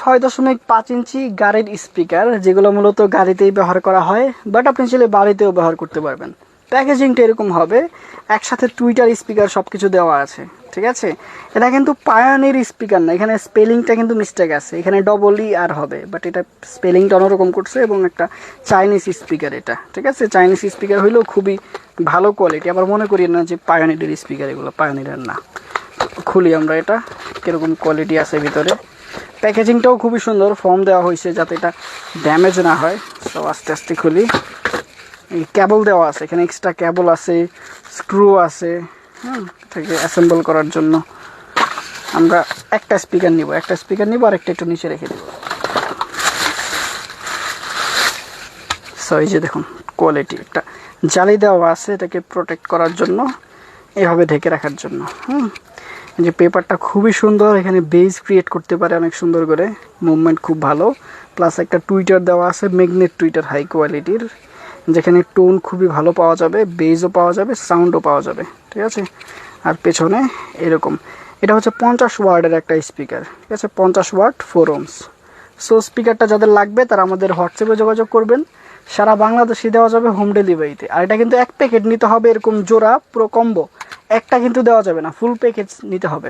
6.5 ইঞ্চি গাড়ির স্পিকার, যেগুলো মূলত গাড়িতেই ব্যবহার করা হয়, বাট আপনি চাইলে বাড়িতেও ব্যবহার করতে পারবেন। প্যাকেজিংটা এরকম হবে, একসাথে টুইটার স্পিকার সব কিছু দেওয়া আছে, ঠিক আছে। এটা কিন্তু পায়োনির স্পিকার না, এখানে স্পেলিংটা কিন্তু মিস্টেক আছে, এখানে ডবল ই আর হবে, বাট এটা স্পেলিংটা অন্যরকম করছে এবং একটা চাইনিজ স্পিকার এটা, ঠিক আছে। চাইনিজ স্পিকার হইলেও খুবই ভালো কোয়ালিটি, আবার মনে করি না যে পায়োনিরের স্পিকার, এগুলো পায়োনিরের না। খুলি আমরা এটা, কীরকম কোয়ালিটি আছে ভিতরে। প্যাকেজিংটাও খুবই সুন্দর, ফর্ম দেওয়া হয়েছে যাতে এটা ড্যামেজ না হয়। সব আস্তে আস্তে খুলি। এই কেবল দেওয়া আছে, এখানে এক্সট্রা কেবল আছে, স্ক্রু আছে, থেকে অ্যাসেম্বল করার জন্য। আমরা একটা স্পিকার নিব আর একটা একটু নিচে রেখে দেব। সো এই যে দেখুন কোয়ালিটি, একটা জালি দেওয়া আছে এটাকে প্রোটেক্ট করার জন্য, এভাবে ঢেকে রাখার জন্য। এই যে পেপারটা খুবই সুন্দর, এখানে বেজ ক্রিয়েট করতে পারে অনেক সুন্দর করে, মুভমেন্ট খুব ভালো। প্লাস একটা টুইটার দেওয়া আছে, ম্যাগনেট টুইটার, হাই কোয়ালিটির, যেখানে টোন খুবই ভালো পাওয়া যাবে, বেজও পাওয়া যাবে, সাউন্ডও পাওয়া যাবে, ঠিক আছে। আর পেছনে এরকম, এটা হচ্ছে 50 ওয়াটের একটা স্পিকার, ঠিক আছে, 50 ওয়াট 4 ohms। সো স্পিকারটা যাদের লাগবে তারা আমাদের হোয়াটসঅ্যাপে যোগাযোগ করবেন, সারা বাংলাদেশে দেওয়া যাবে হোম ডেলিভারিতে। আর এটা কিন্তু 1 প্যাকেট নিতে হবে, এরকম জোড়া পুরো কম্বো, একটা কিন্তু দেওয়া যাবে না, ফুল প্যাকেজ নিতে হবে।